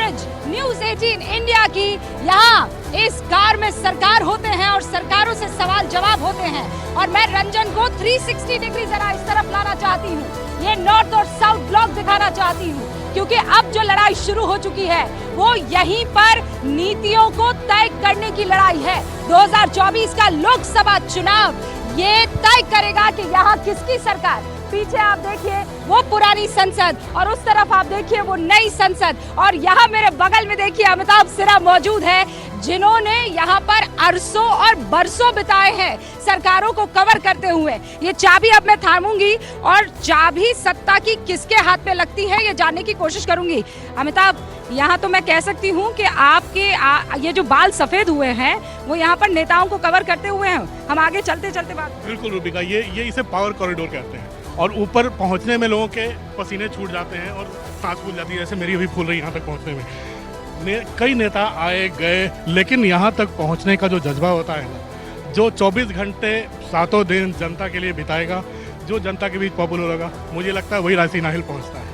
Coverage news 18 India की। यहाँ इस कार में सरकार होते हैं और सरकारों से सवाल जवाब होते हैं, और मैं रंजन को 360 डिग्री जरा इस तरफ लाना चाहती हूँ। ये नॉर्थ और साउथ ब्लॉक दिखाना चाहती हूँ, क्योंकि अब जो लड़ाई शुरू हो चुकी है वो यहीं पर नीतियों को तय करने की लड़ाई है। 2024 का लोकसभा चुनाव ये तय करेगा कि यहाँ किसकी सरकार। पीछे आप देखिए वो पुरानी संसद, और उस तरफ आप देखिए वो नई संसद, और यहाँ मेरे बगल में देखिए अमिताभ सिरा मौजूद है, जिन्होंने यहाँ पर अरसों और बरसों बिताए हैं सरकारों को कवर करते हुए। ये चाबी अब मैं थामूंगी और चाबी सत्ता की किसके हाथ में लगती है ये जानने की कोशिश करूंगी। अमिताभ, यहाँ तो मैं कह सकती हूँ कि आपके ये जो बाल सफेद हुए हैं वो यहाँ पर नेताओं को कवर करते हुए हैं। हम आगे चलते चलते बात। बिल्कुल रूबिका, ये इसे पावर कॉरिडोर कहते हैं, और ऊपर पहुंचने में लोगों के पसीने छूट जाते हैं और सांस फूल जाती है, जैसे मेरी अभी फूल रही यहाँ तक पहुंचने में। कई नेता आए गए, लेकिन यहाँ तक पहुंचने का जो जज्बा होता है ना, जो 24 घंटे सातों दिन जनता के लिए बिताएगा, जो जनता के बीच पॉपुलर होगा, मुझे लगता है वही राशि नाहिल पहुंचता है।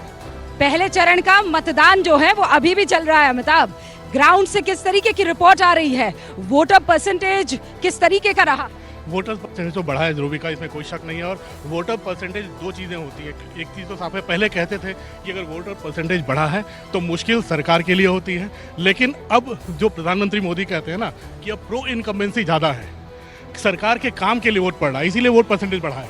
पहले चरण का मतदान जो है वो अभी भी चल रहा है अमिताभ। ग्राउंड से किस तरीके की रिपोर्ट आ रही है? वोटर परसेंटेज किस तरीके का रहा? वोटर परसेंटेज तो बढ़ा है रूबिका, इसमें कोई शक नहीं है। और वोटर परसेंटेज दो चीज़ें होती है, एक चीज़ तो साफ है, पहले कहते थे कि अगर वोटर परसेंटेज बढ़ा है तो मुश्किल सरकार के लिए होती है, लेकिन अब जो प्रधानमंत्री मोदी कहते हैं ना कि अब प्रो इनकम्बेंसी ज़्यादा है, सरकार के काम के लिए वोट पड़ रहा है, इसीलिए वोट परसेंटेज बढ़ा है।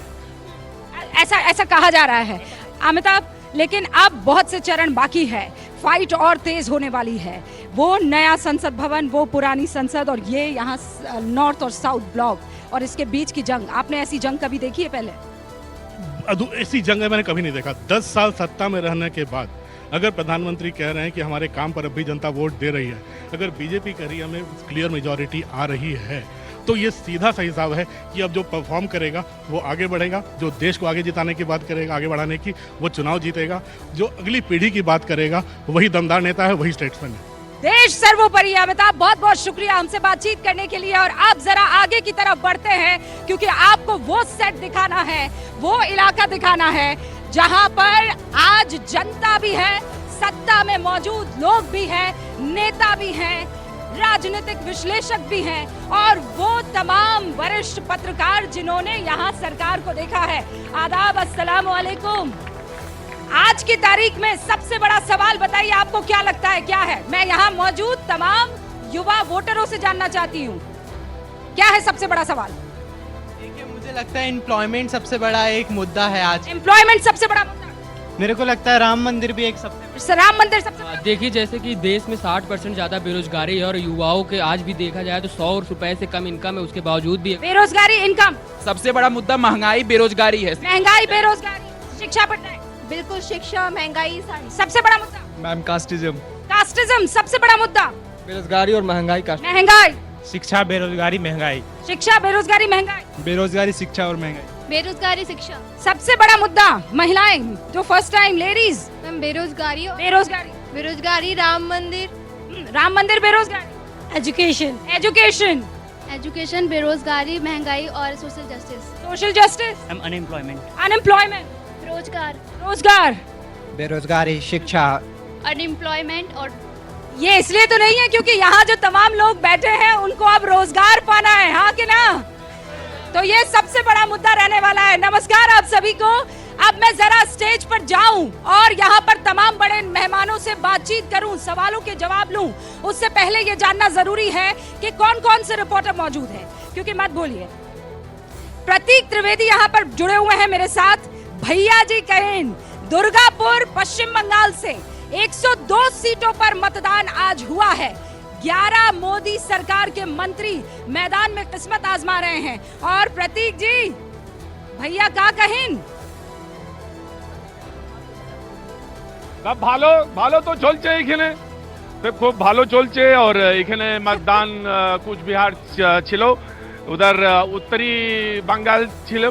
ऐसा कहा जा रहा है अमिताभ, लेकिन अब बहुत से चरण बाकी है, फाइट और तेज होने वाली है। वो नया संसद भवन, वो पुरानी संसद, और ये यहाँ नॉर्थ और साउथ ब्लॉक, और इसके बीच की जंग। आपने ऐसी जंग कभी देखी है पहले? ऐसी जंग मैंने कभी नहीं देखा। 10 साल सत्ता में रहने के बाद अगर प्रधानमंत्री कह रहे हैं कि हमारे काम पर अब भी जनता वोट दे रही है, अगर बीजेपी कह रही है हमें क्लियर मेजॉरिटी आ रही है, तो ये सीधा सा हिसाब है कि अब जो परफॉर्म करेगा वो आगे बढ़ेगा, जो देश को आगे जिताने की बात करेगा, आगे बढ़ाने की, वो चुनाव जीतेगा, जो अगली पीढ़ी की बात करेगा वही दमदार नेता है, वही स्टेट्समैन है। देश सर्वोपरि। अमिताभ, बहुत बहुत शुक्रिया हमसे बातचीत करने के लिए। और आप जरा आगे की तरफ बढ़ते हैं, क्योंकि आपको वो सेट दिखाना है, वो इलाका दिखाना है जहां पर आज जनता भी है, सत्ता में मौजूद लोग भी हैं, नेता भी हैं, राजनीतिक विश्लेषक भी हैं, और वो तमाम वरिष्ठ पत्रकार जिन्होंने यहाँ सरकार को देखा है। आदाब, अस्सलाम वालेकुम। आज की तारीख में सबसे बड़ा सवाल बताइए, आपको क्या लगता है क्या है? मैं यहाँ मौजूद तमाम युवा वोटरों से जानना चाहती हूँ, क्या है सबसे बड़ा सवाल? देखिए, मुझे लगता है एम्प्लॉयमेंट सबसे बड़ा एक मुद्दा है आज। एम्प्लॉयमेंट सबसे बड़ा मुद्दा? मेरे को लगता है राम मंदिर भी एक राम मंदिर सबसे बड़ा। देखिए, जैसे कि देश में 60% ज्यादा बेरोजगारी है, और युवाओं के आज भी देखा जाए तो 100 रुपए से कम इनकम है, उसके बावजूद भी बेरोजगारी, इनकम सबसे बड़ा मुद्दा महंगाई बेरोजगारी है। महंगाई, बेरोजगारी, शिक्षा पढ़ना, बिल्कुल, शिक्षा, महंगाई, सबसे बड़ा मुद्दा। मैम कास्टिज्म सबसे बड़ा मुद्दा। बेरोजगारी और महंगाई का। महंगाई, शिक्षा, बेरोजगारी, महंगाई। शिक्षा, बेरोजगारी, महंगाई। बेरोजगारी, शिक्षा और महंगाई। बेरोजगारी, शिक्षा। सबसे बड़ा मुद्दा महिलाएं, जो फर्स्ट टाइम लेडीज। मैम, बेरोजगारी, बेरोजगारी, राम मंदिर, बेरोजगारी, एजुकेशन, बेरोजगारी, महंगाई और सोशल जस्टिस, अनएम्प्लॉयमेंट, रोजगार, बेरोजगारी, शिक्षा, अनएम्प्लॉयमेंट। और ये इसलिए तो नहीं है क्योंकि यहाँ जो तमाम लोग बैठे हैं उनको अब रोजगार पाना है, हाँ कि ना? तो ये सबसे बड़ा मुद्दा रहने वाला है। नमस्कार आप सभी को। अब मैं जरा स्टेज पर जाऊं और यहाँ पर तमाम बड़े मेहमानों से बातचीत करूं, सवालों के जवाब लूं, उससे पहले ये जानना जरूरी है कि कौन कौन से रिपोर्टर मौजूद हैं, क्योंकि मत भूलिए प्रतीक त्रिवेदी यहाँ पर जुड़े हुए हैं मेरे साथ। भैया जी कहें दुर्गापुर, पश्चिम बंगाल से 102 सीटों पर मतदान आज हुआ है। 11 मोदी सरकार के मंत्री मैदान में किस्मत आजमा रहे हैं। और प्रतीक जी, भैया क्या कहें? ভালো তো চলছে এখানে, খুব ভালো চলছে। और এখানে मतदान কুচবিহার ছিল, উদার উত্তরি বাঙ্গাল ছিল।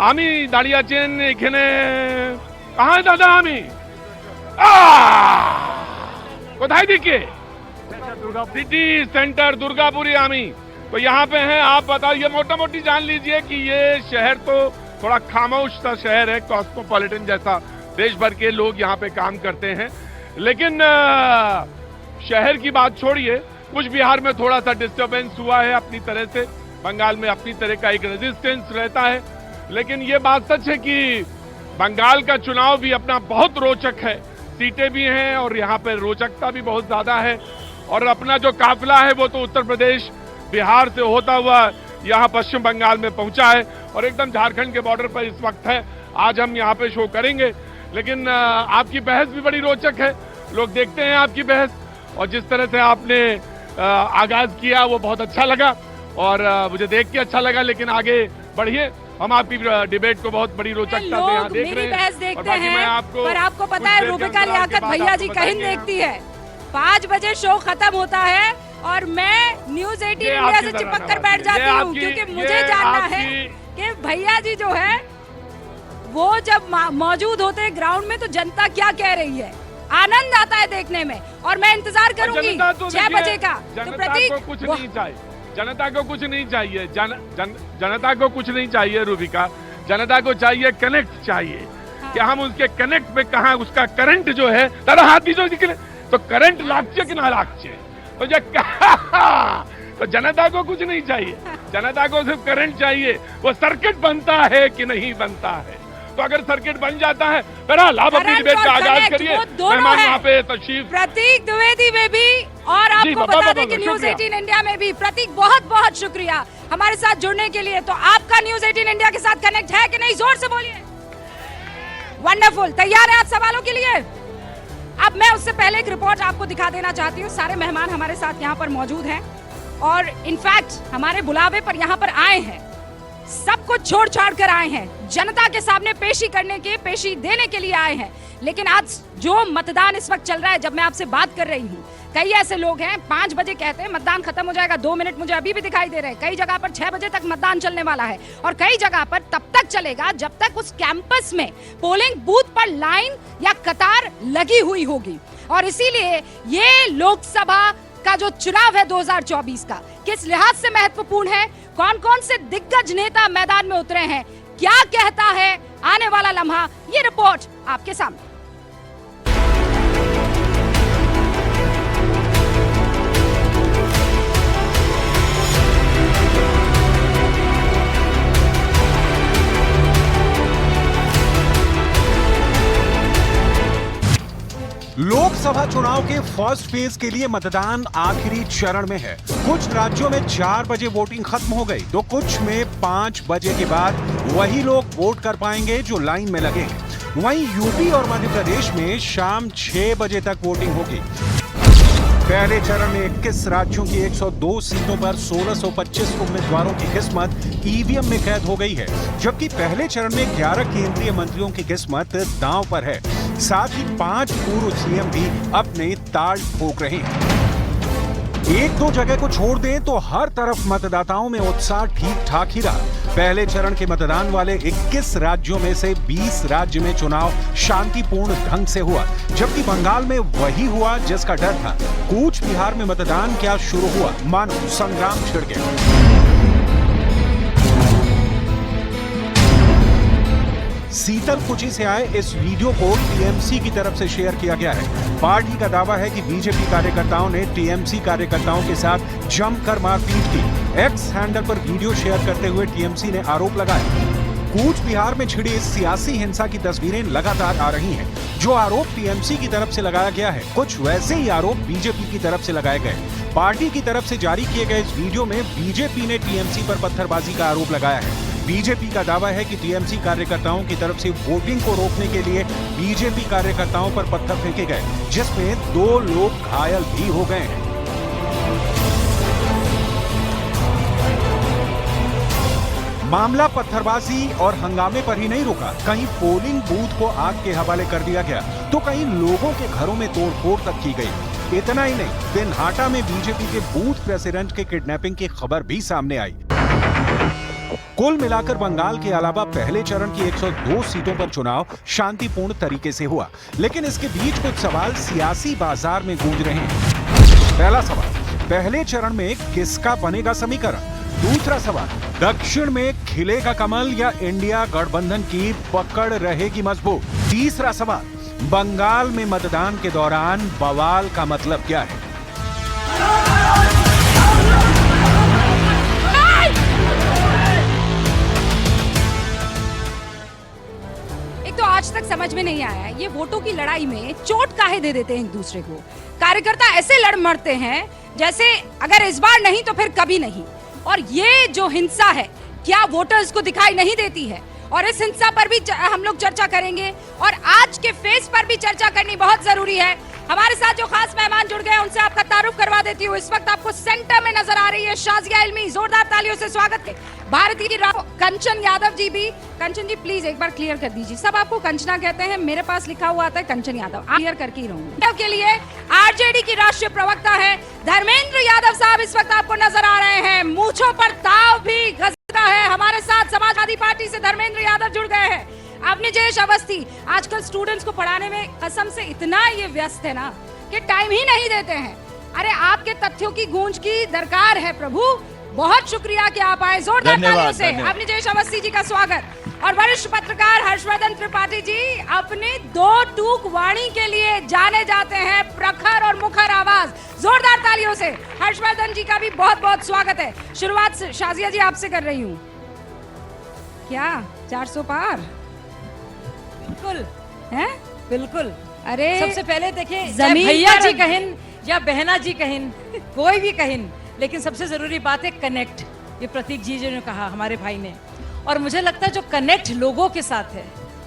আমি দাঁড়িয়ে আছেন এখানে, कहाँ दादा আমি কোথায় দিকে? सिटी सेंटर दुर्गापुरी आमी। तो यहाँ पे हैं, आप बताइए मोटा मोटी जान लीजिए कि ये शहर तो थोड़ा खामोश सा शहर है, कॉस्मोपॉलिटन जैसा। देश भर के लोग यहाँ पे काम करते हैं, लेकिन शहर की बात छोड़िए, कुछ बिहार में थोड़ा सा डिस्टरबेंस हुआ है अपनी तरह से, बंगाल में अपनी तरह का एक रेजिस्टेंस रहता है, लेकिन ये बात सच है कि बंगाल का चुनाव भी अपना बहुत रोचक है, सीटें भी हैं और यहाँ पर रोचकता भी बहुत ज्यादा है। और अपना जो काफिला है वो तो उत्तर प्रदेश बिहार से होता हुआ यहाँ पश्चिम बंगाल में पहुंचा है और एकदम झारखंड के बॉर्डर पर इस वक्त है। आज हम यहाँ पे शो करेंगे, लेकिन आपकी बहस भी बड़ी रोचक है, लोग देखते हैं आपकी बहस, और जिस तरह से आपने आगाज किया वो बहुत अच्छा लगा और मुझे देख के अच्छा लगा। लेकिन आगे बढ़िए, हम आपकी डिबेट को बहुत बड़ी रोचकता से यहाँ देख रहे हैं। बहस देखते हैं, पर आपको पता है रूबिका लियाकत भैया जी कहीं देखती है। 5 बजे शो खत्म होता है और मैं न्यूज़ 18 इंडिया से चिपक कर बैठ जाती हूँ, क्योंकि मुझे जानना है कि भैया जी जो है वो जब मौजूद होते हैं ग्राउंड में तो जनता क्या कह रही है। आनंद आता है देखने में और मैं इंतजार करूंगी 6 बजे का। तो प्रतीक, कुछ नहीं चाहिए, जनता को कुछ नहीं चाहिए, जनता को कुछ नहीं चाहिए रूबिका, जनता को चाहिए कनेक्ट चाहिए। कि हम उसके कनेक्ट में कहा उसका करंट जो है तारा हाथ भी जो निकले तो करंट लागचे कि ना लागचे, तो तो जनता को कुछ नहीं चाहिए, जनता को सिर्फ करंट चाहिए। वो सर्किट बनता है कि नहीं बनता है, तो अगर सर्किट बन जाता है बहरहाल आप अपनी डिबेट का आगाज करिए। मेहमान वहाँ पे तशरीफ प्रतीक द्विवेदी में भी और आपको बता दें कि न्यूज़ 18 इंडिया में भी। प्रतीक बहुत बहुत शुक्रिया हमारे साथ जुड़ने के लिए। तो आपका न्यूज़ 18 इंडिया के साथ कनेक्ट है कि नहीं, जोर से बोलिए। वंडरफुल, तैयार है आप सवालों के लिए? अब मैं उससे पहले एक रिपोर्ट आपको दिखा देना चाहती हूँ। सारे मेहमान हमारे साथ यहाँ पर मौजूद हैं और इनफैक्ट हमारे बुलावे पर यहाँ पर आए हैं, सब कुछ छोड़ छाड़ कर आए हैं, जनता के सामने पेशी देने के लिए आए हैं। लेकिन आज जो मतदान इस वक्त चल रहा है, जब मैं आपसे बात कर रही हूँ, कई ऐसे लोग हैं 5 बजे कहते हैं मतदान खत्म हो जाएगा, 2 मिनट मुझे अभी भी दिखाई दे रहे हैं। कई जगह पर 6 बजे तक मतदान चलने वाला है और कई जगह पर तब तक चलेगा जब तक उस कैंपस में पोलिंग बूथ पर लाइन या कतार लगी हुई होगी। और इसीलिए ये लोकसभा का जो चुनाव है 2024 का किस लिहाज से महत्वपूर्ण है, कौन कौन से दिग्गज नेता मैदान में उतरे हैं, क्या कहता है आने वाला लम्हा, ये रिपोर्ट आपके सामने। लोकसभा चुनाव के फर्स्ट फेज के लिए मतदान आखिरी चरण में है। कुछ राज्यों में 4 बजे वोटिंग खत्म हो गई, तो कुछ में 5 बजे के बाद वही लोग वोट कर पाएंगे जो लाइन में लगे हैं। वहीं यूपी और मध्य प्रदेश में शाम 6 बजे तक वोटिंग होगी। पहले चरण में 21 राज्यों की 102 सीटों पर 1625 उम्मीदवारों की किस्मत ईवीएम में कैद हो गई है, जबकि पहले चरण में 11 केंद्रीय मंत्रियों की किस्मत दांव पर है। साथ ही 5 पूर्व सीएम भी अपने ताल ठोक रहे हैं। 1-2 जगह को छोड़ दें तो हर तरफ मतदाताओं में उत्साह ठीक ठाक ही रहा। पहले चरण के मतदान वाले 21 राज्यों में से 20 राज्य में चुनाव शांतिपूर्ण ढंग से हुआ, जबकि बंगाल में वही हुआ जिसका डर था। कूच बिहार में मतदान क्या शुरू हुआ, मानो संग्राम छिड़ गया। सीतलकुची से आए इस वीडियो को टीएमसी की तरफ से शेयर किया गया है। पार्टी का दावा है कि बीजेपी कार्यकर्ताओं ने टीएमसी कार्यकर्ताओं के साथ जमकर मारपीट की। एक्स हैंडल पर वीडियो शेयर करते हुए टीएमसी ने आरोप लगाया। कूच बिहार में छिड़ी सियासी हिंसा की तस्वीरें लगातार आ रही हैं। जो आरोप टीएमसी की तरफ से लगाया गया है, कुछ वैसे ही आरोप बीजेपी की तरफ से लगाए गए। पार्टी की तरफ से जारी किए गए इस वीडियो में बीजेपी ने टीएमसी पर पत्थरबाजी का आरोप लगाया है। बीजेपी का दावा है कि टीएमसी कार्यकर्ताओं की तरफ से वोटिंग को रोकने के लिए बीजेपी कार्यकर्ताओं पर पत्थर फेंके गए, जिसमें 2 लोग घायल भी हो गए हैं। मामला पत्थरबाजी और हंगामे पर ही नहीं रुका, कहीं पोलिंग बूथ को आग के हवाले कर दिया गया, तो कहीं लोगों के घरों में तोड़फोड़ तक की गई। इतना ही नहीं, दिनहाटा में बीजेपी के बूथ प्रेसिडेंट के किडनैपिंग की खबर भी सामने आई। कुल मिलाकर बंगाल के अलावा पहले चरण की 102 सीटों पर चुनाव शांतिपूर्ण तरीके से हुआ, लेकिन इसके बीच कुछ सवाल सियासी बाजार में गूंज रहे हैं। पहला सवाल, पहले चरण में किसका बनेगा समीकरण? दूसरा सवाल, दक्षिण में खिलेगा कमल या इंडिया गठबंधन की पकड़ रहेगी मजबूत? तीसरा सवाल, बंगाल में मतदान के दौरान बवाल का मतलब क्या है? आज तक समझ में नहीं आया है, ये वोटों की लड़ाई में चोट काहे दे देते हैं एक दूसरे को। कार्यकर्ता ऐसे लड़ मरते हैं जैसे अगर इस बार नहीं तो फिर कभी नहीं। और ये जो हिंसा है क्या वोटर्स को दिखाई नहीं देती है? और इस हिंसा पर भी हम लोग चर्चा करेंगे और आज के फेस पर भी चर्चा करनी बहुत जरूरी है। हमारे साथ जो खास मेहमान जुड़ गए हैं उनसे आपका तारुफ करवा देती हूँ। इस वक्त आपको सेंटर में नजर आ रही है शाजिया इल्मी, जोरदार तालियों से स्वागत है। भारतीय कंचन यादव जी भी। कंचन जी प्लीज एक बार क्लियर कर दीजिए, सब आपको कंचना कहते हैं, मेरे पास लिखा हुआ आता है कंचन यादव, क्लियर करके ही रहूंगी। के लिए आरजेडी की राष्ट्रीय प्रवक्ता है धर्मेंद्र यादव साहब इस वक्त आपको नजर आ रहे हैं, मूंछों पर ताव भी गजरा है। हमारे साथ समाजवादी पार्टी से धर्मेंद्र यादव जुड़ गए हैं। अवनीजेश अवस्थी आजकल स्टूडेंट्स को पढ़ाने में कसम से इतना ये व्यस्त है ना कि टाइम ही नहीं देते हैं। अरे आपके तथ्यों की गूंज की दरकार है प्रभु, बहुत शुक्रिया कि आप आए। जोरदार तालियों से अवनीजेश अवस्थी जी का स्वागत। और वरिष्ठ पत्रकार हर्षवर्धन त्रिपाठी जी अपनी दो टूक वाणी के लिए जाने जाते हैं, प्रखर और मुखर आवाज। जोरदार तालियों से हर्षवर्धन जी का भी बहुत बहुत स्वागत है। शुरुआत शाजिया जी आपसे कर रही हूँ। क्या 400 पार? बिल्कुल है, बिल्कुल। अरे सबसे पहले देखिए, जमीन भैया पर- जी कहिन या बहना जी कहिन, कोई भी कहिन, लेकिन सबसे जरूरी बात है कनेक्ट। ये प्रतीक जी ने कहा, हमारे भाई ने, और मुझे लगता है जो कनेक्ट लोगों के साथ है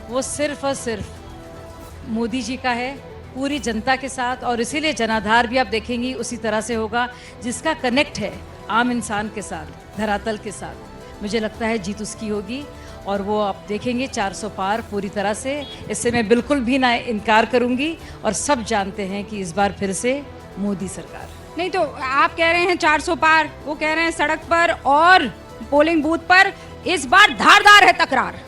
वो सिर्फ और सिर्फ मोदी जी का है, पूरी जनता के साथ। और इसीलिए जनाधार भी आप देखेंगी उसी तरह से होगा, जिसका कनेक्ट है आम इंसान के साथ, धरातल के साथ। मुझे लगता है जीत उसकी होगी और वो आप देखेंगे 400 पार पूरी तरह से। इससे मैं बिल्कुल भी ना इनकार करूंगी और सब जानते हैं कि इस बार फिर से मोदी सरकार। नहीं तो आप कह रहे हैं 400 पार, वो कह रहे हैं सड़क पर और पोलिंग बूथ पर इस बार धारदार है तकरार।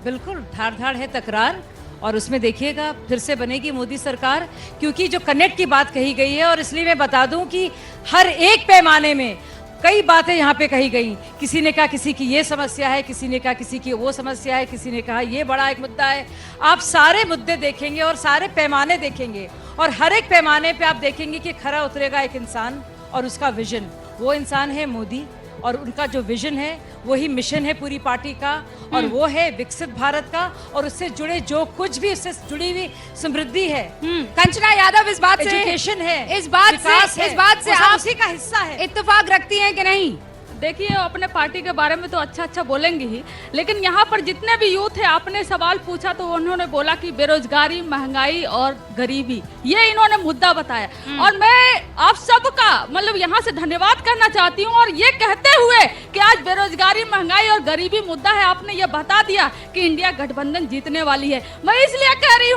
बिल्कुल धार है तकरार, और उसमें देखिएगा फिर से बनेगी मोदी सरकार, क्योंकि जो कनेक्ट की बात कही गई है। और इसलिए मैं बता दूं कि हर एक पैमाने में कई बातें यहाँ पे कही गई। किसी ने कहा किसी की ये समस्या है, किसी ने कहा किसी की वो समस्या है, किसी ने कहा ये बड़ा एक मुद्दा है। आप सारे मुद्दे देखेंगे और सारे पैमाने देखेंगे, और हर एक पैमाने पे आप देखेंगे कि खरा उतरेगा एक इंसान और उसका विजन। वो इंसान है मोदी, और उनका जो विजन है वही मिशन है पूरी पार्टी का, और वो है विकसित भारत का, और उससे जुड़े जो कुछ भी उससे जुड़ी हुई समृद्धि है। कंचना यादव इस बात से, एजुकेशन है, इस बात से आप उसी का हिस्सा है। इत्तेफाक रखती हैं कि नहीं? देखिए, अपने पार्टी के बारे में तो अच्छा बोलेंगे ही, लेकिन यहाँ पर जितने भी यूथ है, आपने सवाल पूछा तो उन्होंने बोला कि बेरोजगारी, महंगाई और गरीबी, ये इन्होंने मुद्दा बताया। और मैं आप सबका मतलब यहाँ से धन्यवाद करना चाहती हूँ, और ये कहते हुए कि आज बेरोजगारी, महंगाई और गरीबी मुद्दा है, आपने ये बता दिया कि इंडिया गठबंधन जीतने वाली है। मैं इसलिए कह रही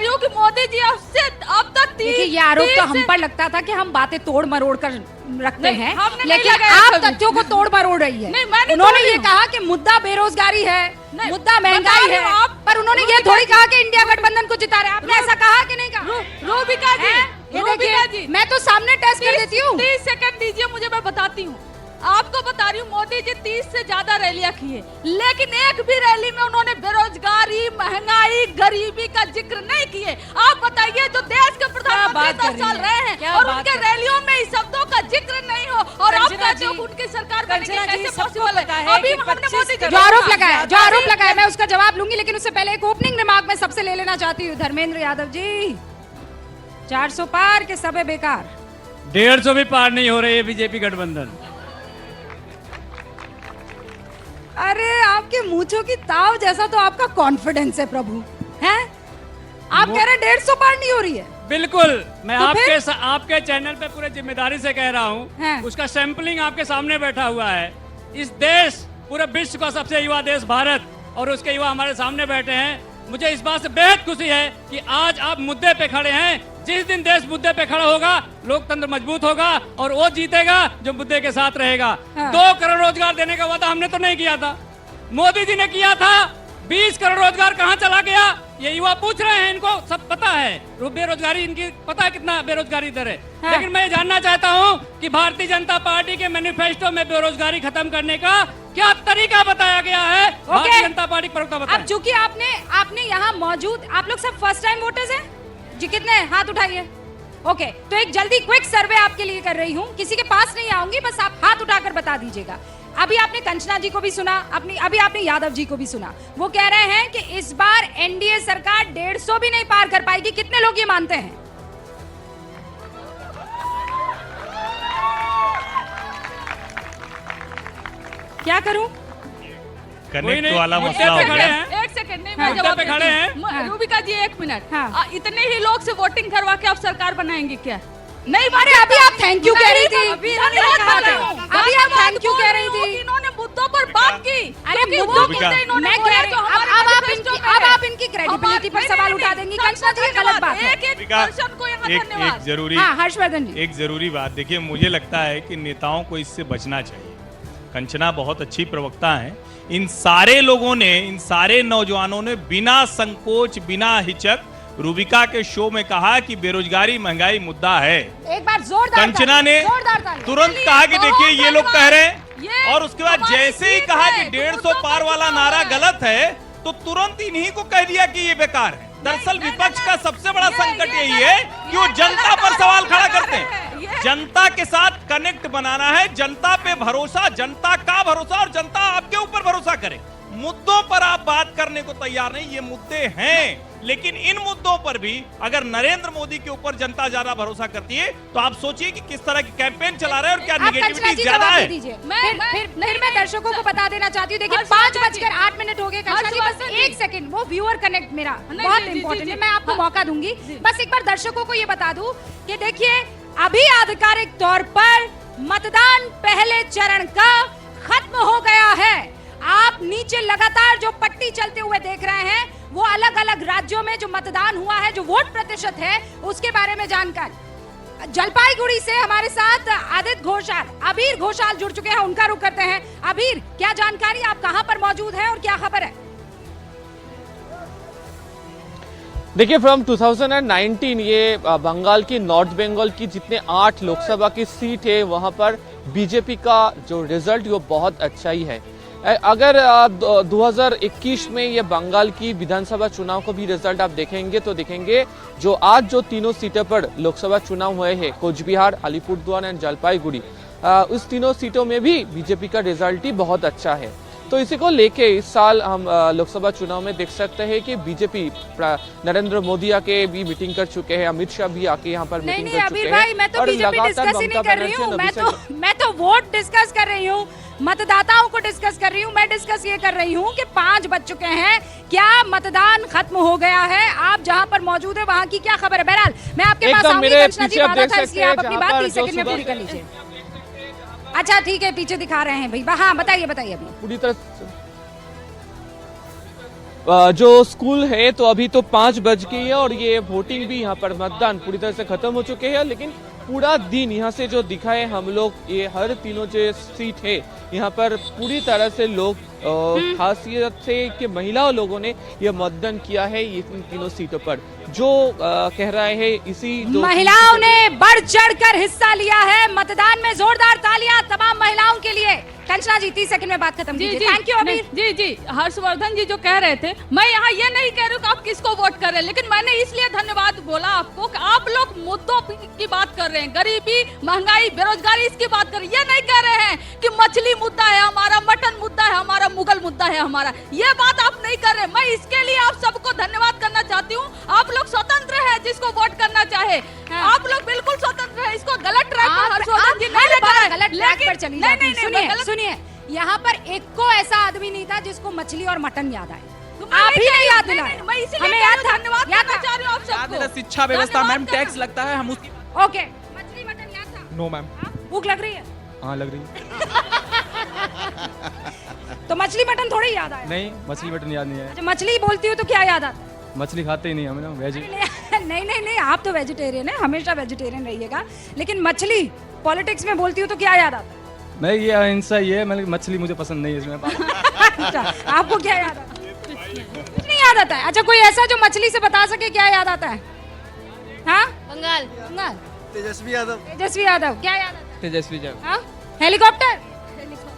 हूँ कि मोदी जी अब तक ये आरोप तो हम पर लगता था कि हम बातें तोड़ मरोड़ कर रखते हैं, लेकिन लगाया आप कभी। तथ्यों को तोड़ मरोड़ रही है। नहीं, मैं नहीं उन्होंने तोड़ रही ये हूँ। कहा कि मुद्दा बेरोजगारी है, मुद्दा महंगाई बता रही है, हूँ, आप- पर उन्होंने ये थोड़ी कहा कि इंडिया गठबंधन को जिता रहे। आपने ऐसा कहा कि नहीं कहा? रूबिका जी, ये रूबिका देखिए, जी, मैं तो सामने टेस्ट कर देती हूँ। 30 सेकंड दीजिए मुझे, मैं बताती हूँ। आपको बता रही हूँ, मोदी जी 30 से ज्यादा रैलियां की है, लेकिन एक भी रैली में उन्होंने बेरोजगारी, महंगाई, गरीबी का जिक्र नहीं किए। आप बताइए, जो देश के प्रधानमंत्री 10 साल रहे हैं और उनके रैलियों में इस शब्दों का जिक्र नहीं हो, और आप कहते हो उनकी सरकार बनेगी, कैसे पॉसिबल है? अभी हमने मोदी जी जो आरोप लगाया मैं उसका जवाब लूंगी, लेकिन उससे पहले एक ओपनिंग रिमार्क में सबसे ले लेना चाहती हूँ। धर्मेंद्र यादव जी, 400 पार के सब बेकार, 150 भी पार नहीं हो रही है बीजेपी गठबंधन। अरे आपके मूंछों की ताव जैसा तो आपका कॉन्फिडेंस है प्रभु, हैं? आप कह रहे हैं 150 पार नहीं हो रही है। बिल्कुल, मैं तो आपके चैनल पे पूरे जिम्मेदारी से कह रहा हूँ, उसका सैंपलिंग आपके सामने बैठा हुआ है। इस देश, पूरे विश्व का सबसे युवा देश भारत, और उसके युवा हमारे सामने बैठे हैं। मुझे इस बात से बेहद खुशी है कि आज आप मुद्दे पे खड़े हैं। जिस दिन देश मुद्दे पे खड़ा होगा, लोकतंत्र मजबूत होगा और वो जीतेगा जो मुद्दे के साथ रहेगा। 2 करोड़ रोजगार देने का वादा हमने तो नहीं किया था, मोदी जी ने किया था। 20 करोड़ रोजगार कहाँ चला गया, ये युवा पूछ रहे हैं, इनको सब पता है। बेरोजगारी, इनकी पता है कितना बेरोजगारी दर है। लेकिन मैं जानना चाहता हूँ कि भारतीय जनता पार्टी के मैनिफेस्टो में बेरोजगारी खत्म करने का क्या तरीका बताया गया है? भारतीय जनता पार्टी प्रवक्ता बताएं। अब चूंकि आपने यहाँ मौजूद, आप लोग सब फर्स्ट टाइम वोटर्स हैं जी? कितने हाथ उठाइए। ओके, तो एक जल्दी क्विक सर्वे आपके लिए कर रही हूँ, किसी के पास नहीं आऊंगी, बस आप हाथ उठाकर बता दीजिएगा। अभी आपने कंचना जी को भी सुना, अभी आपने यादव जी को भी सुना। वो कह रहे हैं कि इस बार एनडीए सरकार 150 भी नहीं पार कर पाएगी। कितने लोग ये मानते हैं? क्या करूं? कनेक्ट वाला मसला हो गया। एक सेकंड नहीं, मैं जवाब पे खड़े हैं। रूबिका जी 1 मिनट। हाँ। इतने ही लोग से वोटिंग करवा के आप सरकार बनाएंगे क्या? नहीं, अरे अभी आप थैंक यू कह रही थी। अभी अभी आप थैंक यू कह रही थी। इन्होंने मुद्दों पर बात की। अरे मुद्दों मैं कह रही हूं, अब आप इनकी क्रेडिबिलिटी पर सवाल उठा देंगी। कंचना जी, गलत बात है। एक पर्सन को यहाँ धन्यवाद। एक जरूरी हाँ, हर्षवर्धन जी, एक जरूरी बात देखिए, मुझे लगता है कि नेताओं को इससे बचना चाहिए। कंचना बहुत अच्छी प्रवक्ता हैं। इन सारे लोगों ने, इन सारे नौजवानों ने बिना संकोच, बिना हिचक रूबिका के शो में कहा कि बेरोजगारी महंगाई मुद्दा है। एक बार जोरदार कंचना ने तुरंत कहा कि देखिए ये लोग कह रहे हैं, और उसके बाद जैसे ही कहा कि 150 पार वाला नारा गलत है तो तुरंत इन्हीं को कह दिया कि ये बेकार है। दरअसल विपक्ष का सबसे बड़ा संकट यही है कि वो जनता पर सवाल खड़ा करते हैं। जनता के साथ कनेक्ट बनाना है, जनता पे भरोसा, जनता का भरोसा, और जनता आपके ऊपर भरोसा करे। मुद्दों पर आप बात करने को तैयार नहीं, ये मुद्दे हैं, लेकिन इन मुद्दों पर भी अगर नरेंद्र मोदी के ऊपर जनता ज्यादा भरोसा करती है तो आप सोचिए कि किस तरह की कैंपेन चला रहे हैं और क्या नेगेटिविटी ज्यादा है। फिर मैं दर्शकों को बता देना चाहती हूँ, देखिए 5:08 हो गए। कंचना जी बस 1 सेकंड, वो व्यूअर कनेक्ट मेरा बहुत इंपॉर्टेंट है, मैं आपको मौका दूंगी। बस एक बार दर्शकों को ये बता दूं कि देखिए अभी आधिकारिक तौर पर मतदान पहले चरण का खत्म हो गया है। आप नीचे लगातार जो पट्टी चलते हुए देख रहे हैं वो अलग अलग राज्यों में जो मतदान हुआ है, जो वोट प्रतिशत है, उसके बारे में जानकारी। जलपाईगुड़ी से हमारे साथ आदित्य घोषाल, अबीर घोषाल जुड़ चुके हैं, उनका रुख करते हैं। अबीर, क्या जानकारी, आप कहां पर मौजूद हैं और क्या खबर है? देखिए, फ्रॉम 2019 ये बंगाल की, नॉर्थ बंगाल की जितने 8 लोकसभा की सीट है वहां पर बीजेपी का जो रिजल्ट वो बहुत अच्छा ही है। अगर 2021 में ये बंगाल की विधानसभा चुनाव को भी रिजल्ट आप देखेंगे तो देखेंगे जो आज जो तीनों सीटों पर लोकसभा चुनाव हुए हैं, कोच बिहार, अलीपुरद्वार एंड जलपाईगुड़ी, उस तीनों सीटों में भी बीजेपी का रिजल्ट ही बहुत अच्छा है। तो इसी को लेके इस साल हम लोकसभा चुनाव में देख सकते हैं कि बीजेपी, नरेंद्र मोदी आके भी मीटिंग कर चुके हैं, अमित शाह भी आके यहाँ पर मीटिंग कर चुके हैं। भाई, मैं तो बीजेपी डिस्कस ही नहीं कर रही हूँ, मैं तो वोट डिस्कस कर रही हूँ, मतदाताओं को डिस्कस कर रही हूँ। मैं डिस्कस ये कर रही हूँ कि 5 बज चुके हैं, क्या मतदान खत्म हो गया है? आप जहाँ पर मौजूद है वहाँ की क्या खबर है? बहरहाल मैं आपके पास आऊंगी, कंचना जी बात था इसलिए आप अपनी बात 30 सेकंड में पूरी कर लीजिए। अच्छा ठीक है, पीछे दिखा रहे हैं भाई। हाँ बताइए अभी। पूरी तरह जो स्कूल है तो अभी तो 5 बज गई है और ये वोटिंग भी यहाँ पर मतदान पूरी तरह से खत्म हो चुके हैं, लेकिन पूरा दिन यहाँ से जो दिखाए हम लोग, ये हर तीनों जो सीट है यहाँ पर पूरी तरह से लोग खासियत से कि महिलाओं लोगों ने ये मतदान किया है इन तीनों सीटों पर। जो कह रहा है इसी महिलाओं ने बढ़ चढ़कर हिस्सा लिया है मतदान में। जोरदार तालियां तमाम महिलाओं के लिए। कंचना जी 30 सेकंड में बात खत्म कीजिए। थैंक यू अबीर। जी हर्षवर्धन जी जो कह रहे थे, मैं यहाँ ये नहीं कह रही हूँ कि आप किसको वोट कर रहे हैं, लेकिन मैंने इसलिए धन्यवाद बोला आपको कि आप लोग मुद्दों की बात कर रहे हैं, गरीबी, महंगाई, बेरोजगारी, इसकी बात कर रहे हैं। ये नहीं कह रहे हैं कि मछली मुद्दा है हमारा, मटन मुद्दा है हमारा, मुगल मुद्दा है हमारा, ये बात आप नहीं कर रहे। मैं इसके लिए आप सबको धन्यवाद करना चाहती हूँ। आप लोग स्वतंत्र है, जिसको वोट करना चाहे आप लोग बिल्कुल स्वतंत्र है। इसको गलत ट्रैक पर हर्षवर्धन जी नहीं लगा है, गलत ट्रैक पर चली जाती है। सुनिए, यहाँ पर एक को ऐसा आदमी नहीं था जिसको मछली और मटन याद आए। आप ही नहीं याद दिलाए, हमें याद था। धन्यवाद करना चाह रही हूँ आप सबको। शिक्षा व्यवस्था मैम, टैक्स लगता है, हम ओके। मछली मटन याद था? No ma'am. भूख लग रही है? हाँ लग रही है। तो मछली मटन थोड़ी याद आया? नहीं, मछली मटन याद नहीं है। अच्छा, मछली बोलती हूँ तो क्या याद आता है? मछली खाते ही नहीं हम ना, वेज। नहीं, आप तो वेजिटेरियन है, हमेशा वेजिटेरियन रहिएगा। लेकिन मछली पॉलिटिक्स में बोलती हूँ तो क्या याद आता है? नहीं, ये अहिंसा ही है, मतलब मछली मुझे पसंद नहीं है इसमें। अच्छा, आपको क्या याद आता है? कुछ नहीं याद आता है। अच्छा, कोई ऐसा जो मछली से बता सके क्या याद आता है? हाँ, बंगाल। तेजस्वी यादव। क्या याद आता है? तेजस्वी यादव। हाँ, हेलीकॉप्टर।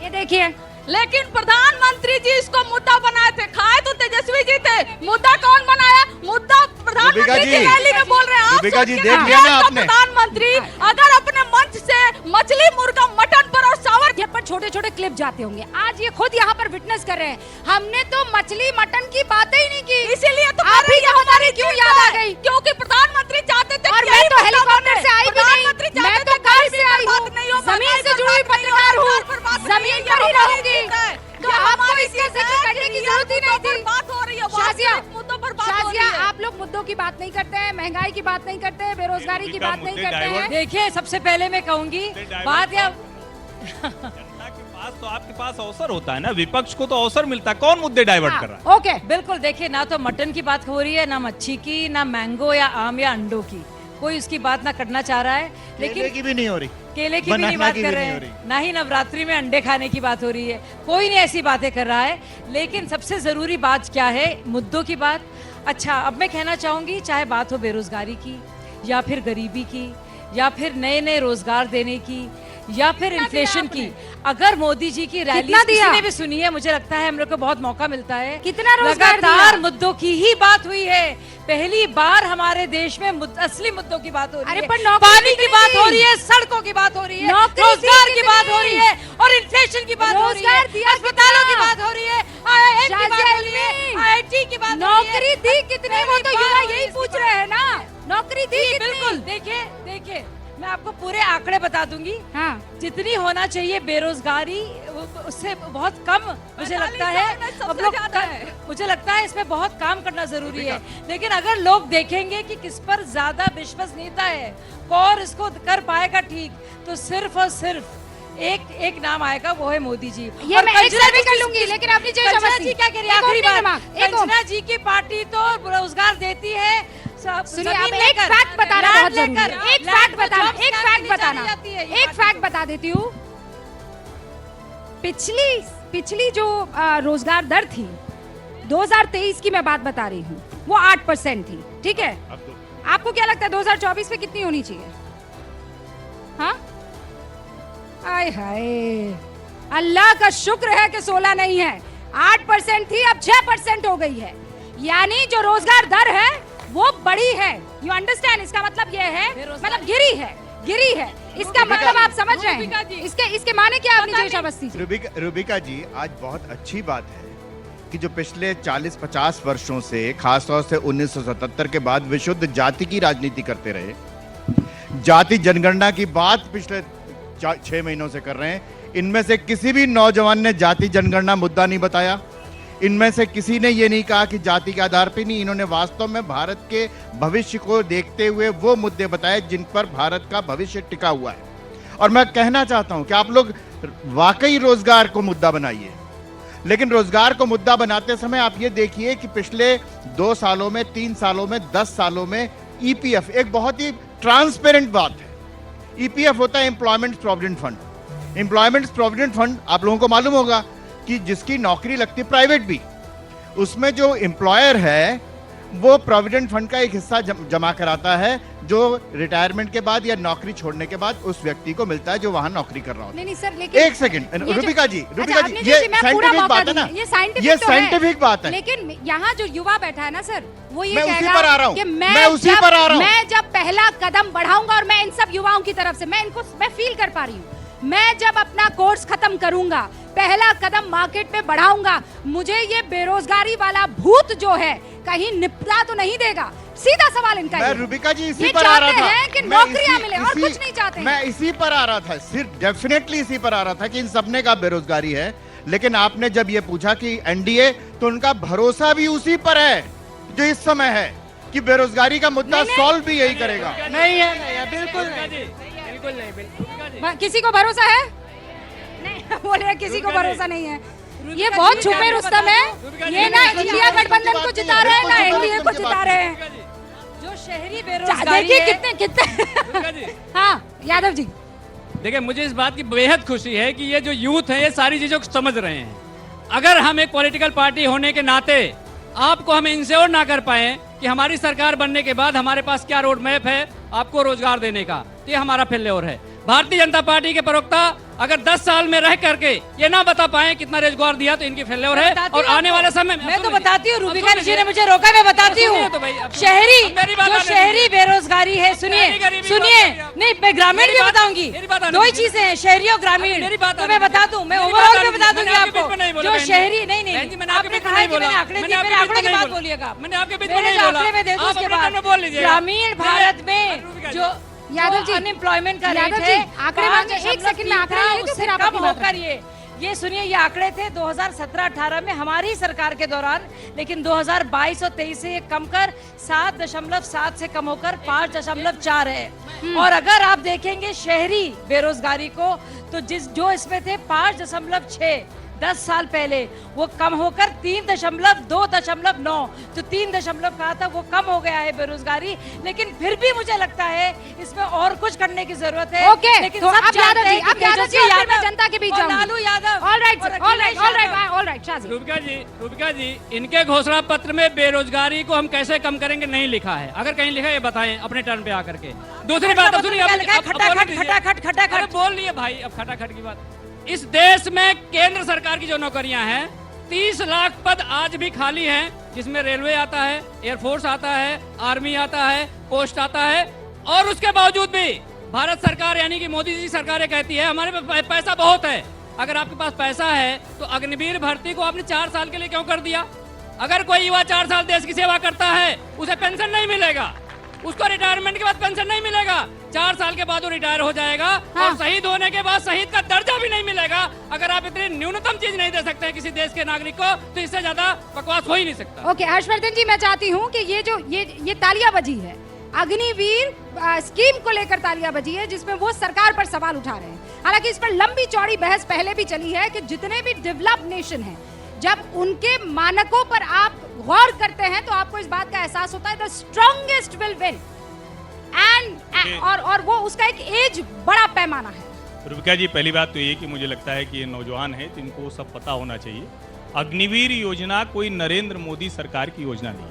ये देखिए, लेकिन प्रधानमंत्री जी इसको मुद्दा बनाए थे, खाए तो तेजस्वी जी थे, मुद्दा कौन बनाया? मुद्दा प्रधानमंत्री जी रैली में बोल रहे हैं। आप जी देख लिया ना आपने? प्रधानमंत्री अगर अपने मंच से मछली, मुर्गा, मटन पर और सावर पर छोटे छोटे क्लिप जाते होंगे। आज ये खुद यहाँ पर विटनेस कर रहे हैं, हमने तो मछली मटन की बातें ही नहीं की, इसीलिए तो आप ही को हमारी क्यों याद आ गई? क्योंकि प्रधानमंत्री चाहते थे। और मैं तो हेलीकॉप्टर से आई भी नहीं, मैं तो कार से आई हूँ, जमीन से जुड़ी पत्रकार हूँ, जमीन पर ही रहूंगी, तो आपको इसका जिक्र करने की जरूरत ही नहीं थी। बात हो रही है शाजिया, आप लोग मुद्दों की बात नहीं करते हैं, महंगाई की बात नहीं करते हैं, बेरोजगारी की बात नहीं करते हैं। देखिए, सबसे पहले मैं कहूंगी बात या जनता के पास तो आपके पास अवसर होता है ना, विपक्ष को तो अवसर मिलता है, कौन मुद्दे डाइवर्ट कर रहा है? ओके, बिल्कुल। देखिए, ना तो मटन की बात हो रही है, ना मच्छी की, ना मैंगो या आम या अंडों की, कोई उसकी बात ना करना चाह रहा है। लेकिन केले की भी नहीं हो रही, केले की भी नहीं बात कर रहे हैं, ना ही नवरात्रि में अंडे खाने की बात हो रही है, कोई नहीं ऐसी बातें कर रहा है। लेकिन सबसे जरूरी बात क्या है? मुद्दों की बात। अच्छा, अब मैं कहना चाहूंगी, चाहे बात हो बेरोजगारी की, या फिर गरीबी की, या फिर नए नए रोजगार देने की, या फिर इन्फ्लेशन की, अगर मोदी जी की रैली किसी ने भी सुनी है, मुझे लगता है हम लोग को बहुत मौका मिलता है। कितना रोजगार लगातार मुद्दों की ही बात हुई है। पहली बार हमारे देश में असली मुद्दों की बात हो रही है, पानी की बात हो रही है, सड़कों की बात हो रही है, रोजगार की बात हो रही है, और इन्फ्लेशन की बात हो रही है, अस्पतालों की बात हो रही है, IIM की बात हो रही है, IIT की बात हो रही है। नौकरी दी कितनी, वो तो युवा यही पूछ रहे हैं ना, नौकरी दी कितनी? बिल्कुल। देखिए मैं आपको पूरे आंकड़े बता दूंगी। हाँ, जितनी होना चाहिए बेरोजगारी, उससे बहुत कम मुझे लगता है। अब लोग मुझे लगता है इसमें बहुत काम करना जरूरी है। लेकिन अगर लोग देखेंगे कि किस पर ज्यादा विश्वसनीयता है, कौन इसको कर पाएगा ठीक, तो सिर्फ और सिर्फ एक नाम आएगा, वो है मोदी जी। ये मैं एक सर्वे कर लूंगी, लेकिन अपनी जय जी क्या कह रही है? आखिरी बात, कंचना जी की पार्टी तो रोजगार देती है। सुनिए, अब एक फैक्ट बताना बहुत जरूरी है। एक फैक्ट बताना, एक फैक्ट बता देती हूँ। पिछली जो रोजगार दर थी 2023 की मैं बात बता रही हूँ, वो 8% थी, ठीक है? आपको क्या लगता है 2024 में कितनी होनी चाहिए? हाँ, आय हाय, अल्लाह का शुक्र है कि 16 नहीं है, 8% थी, अब 6% हो गई है। यानी जो रोजगार दर है वो बड़ी है। You understand? इसका मतलब ये है, मतलब गिरी है। इसका मतलब आप समझ रहे हैं? इसके माने क्या? अपनी जय शाबाशी। रूबिका जी, आज बहुत अच्छी बात है कि जो पिछले 40-50 वर्षों से, खासतौर से 1977 के बाद विशुद्ध जाति की राजनीति करते रहे, जाति जनगणना की बात पिछले 6 महीनों से कर रहे हैं। इनमें से किसी भी नौजवान ने जाति जनगणना मुद्दा नहीं बताया। इनमें से किसी ने ये नहीं कहा कि जाति के आधार पर नहीं। इन्होंने वास्तव में भारत के भविष्य को देखते हुए वो मुद्दे बताए जिन पर भारत का भविष्य टिका हुआ है। और मैं कहना चाहता हूं कि आप लोग वाकई रोजगार को मुद्दा बनाइए, लेकिन रोजगार को मुद्दा बनाते समय आप ये देखिए कि पिछले 2 सालों में, 3 सालों में, 10 सालों में EPF, एक बहुत ही ट्रांसपेरेंट बात है। EPF होता है employment provident fund. Employment provident fund आप लोगों को मालूम होगा कि जिसकी नौकरी लगती प्राइवेट भी, उसमें जो एम्प्लॉयर है वो प्रोविडेंट फंड का एक हिस्सा जमा कराता है, जो रिटायरमेंट के बाद या नौकरी छोड़ने के बाद उस व्यक्ति को मिलता है जो वहां नौकरी कर रहा होता है। नहीं सर, लेकिन एक सेकंड रूबिका जी, ये साइंटिफिक बात है ना, ये साइंटिफिक बात है। लेकिन यहाँ जो युवा बैठा है ना सर, वो ये मैं उसी पर आ रहा हूँ, मैं जब पहला कदम बढ़ाऊंगा, और मैं इन सब युवाओं की तरफ से मैं फील कर पा रही हूँ, मैं जब अपना कोर्स खत्म करूंगा, पहला कदम मार्केट में बढ़ाऊंगा, मुझे ये बेरोजगारी वाला भूत जो है कहीं निपटा तो नहीं देगा। सीधा सवाल इनका मैं रूबिका जी इसी पर आ रहा था कि नौकरियां मिले और कुछ नहीं चाहते। मैं इसी पर आ रहा था, सिर्फ डेफिनेटली इसी पर आ रहा था कि इन सबने का बेरोजगारी है। लेकिन आपने जब ये पूछा कि एनडीए, तो उनका भरोसा भी उसी पर है जो इस समय है कि बेरोजगारी का मुद्दा सॉल्व भी यही करेगा। नहीं है, बिल्कुल नहीं। किसी को भरोसा है? नहीं, बोले किसी को भरोसा नहीं है। ये बहुत छुपे रुस्तम है। ये ना इंडिया गठबंधन को जिता रहे हैं, ना एनडीए को जिता रहे हैं। जो शहरी बेरोजगारी देखिए कितने हाँ यादव जी, देखिए, मुझे इस बात की बेहद खुशी है कि ये जो यूथ है ये सारी चीजों को समझ रहे हैं। अगर हम एक पॉलिटिकल पार्टी होने के नाते आपको हम इंश्योर ना कर पाए कि हमारी सरकार बनने के बाद हमारे पास क्या रोड मैप है आपको रोजगार देने का, तो ये हमारा फेल्योर है। भारतीय जनता पार्टी के प्रवक्ता अगर 10 साल में रह करके ये ना बता पाए कितना रोजगार दिया तो इनकी फेल्योर है। और आने वाले समय में मैं तो बताती हूँ, रूबिका जी ने मुझे रोका, मैं बताती हूँ। शहरी जो शहरी बेरोजगारी है, सुनिए नहीं, मैं ग्रामीण भी बताऊंगी। दो ही चीजें हैं, शहरी और ग्रामीण। तो मैं बता दूं, मैं ओवरऑल में बता दूंगी आपको। जो शहरी नहीं, आपने कहा है कि मैंने आंकड़े दिए, मेरे आंकड़ों की बात बोलिएगा। मैंने आपके बीच मेरे आंकड़े में दे दूं, उसके बाद ग्रामीण भारत में जो यादव जी अनएम्प्लॉयमेंट का रेट है, आंकड़े एक सेकंड में आंकड़े उससे कम होकर ये सुनिए, ये आंकड़े थे 2017-18 में हमारी सरकार के दौरान, लेकिन 2022 और 23 से ये कम कर 7.7 से कम होकर 5.4 है। और अगर आप देखेंगे शहरी बेरोजगारी को, तो जो इसमें थे 5.6 10 साल पहले, वो कम होकर 3.2.9, तो 3 कहा था, वो कम हो गया है बेरोजगारी। लेकिन फिर भी मुझे लगता है इसमें और कुछ करने की जरूरत है। ओके, लेकिन तो सब अब यादव जी, अब तेजस्वी यादव यादव, जनता के बीच जाऊंगी। लालू यादव, ऑलराइट शाजी। रूबिका जी, इनके घोषणा पत्र में बेरोजगारी को हम कैसे कम करेंगे नहीं लिखा है। अगर कहीं लिखा है ये बताएं अपने टर्न पे आकर के। दूसरी बात सुनिए, खटाखट बोल लिए भाई, अब खटाखट की बात। इस देश में केंद्र सरकार की जो नौकरियां हैं, 30 लाख पद आज भी खाली हैं, जिसमें रेलवे आता है, एयरफोर्स आता है, आर्मी आता है, पोस्ट आता है। और उसके बावजूद भी भारत सरकार यानी कि मोदी जी सरकारें कहती है हमारे पास पैसा बहुत है। अगर आपके पास पैसा है तो अग्निवीर भर्ती को आपने 4 साल के लिए क्यों कर दिया? अगर कोई युवा 4 साल देश की सेवा करता है, उसे पेंशन नहीं मिलेगा, उसको रिटायरमेंट के बाद पेंशन नहीं मिलेगा, 4 साल के बाद वो रिटायर हो जाएगा। हाँ। और शहीद होने के बाद शहीद का दर्जा भी नहीं मिलेगा। अगर आप इतनी न्यूनतम चीज नहीं दे सकते हैं किसी देश के नागरिक को, तो इससे ज्यादा बकवास हो ही नहीं सकता। ओके, हर्षवर्धन जी, मैं चाहती हूँ कि ये तालियां बजी है, अग्निवीर स्कीम को लेकर तालियां बजी है, जिसमें वो सरकार पर सवाल उठा रहे हैं। हालांकि इस पर लंबी चौड़ी बहस पहले भी चली है कि जितने भी डेवलप्ड नेशन हैं, जब उनके मानकों पर आप गौर करते हैं तो आपको इस बात का एहसास होता है द स्ट्रॉन्गेस्ट विल विन। और वो उसका एक एज बड़ा पैमाना है। रूबिका जी, पहली बात तो ये कि मुझे लगता है कि ये नौजवान है तो इनको सब पता होना चाहिए। अग्निवीर योजना कोई नरेंद्र मोदी सरकार की योजना नहीं है।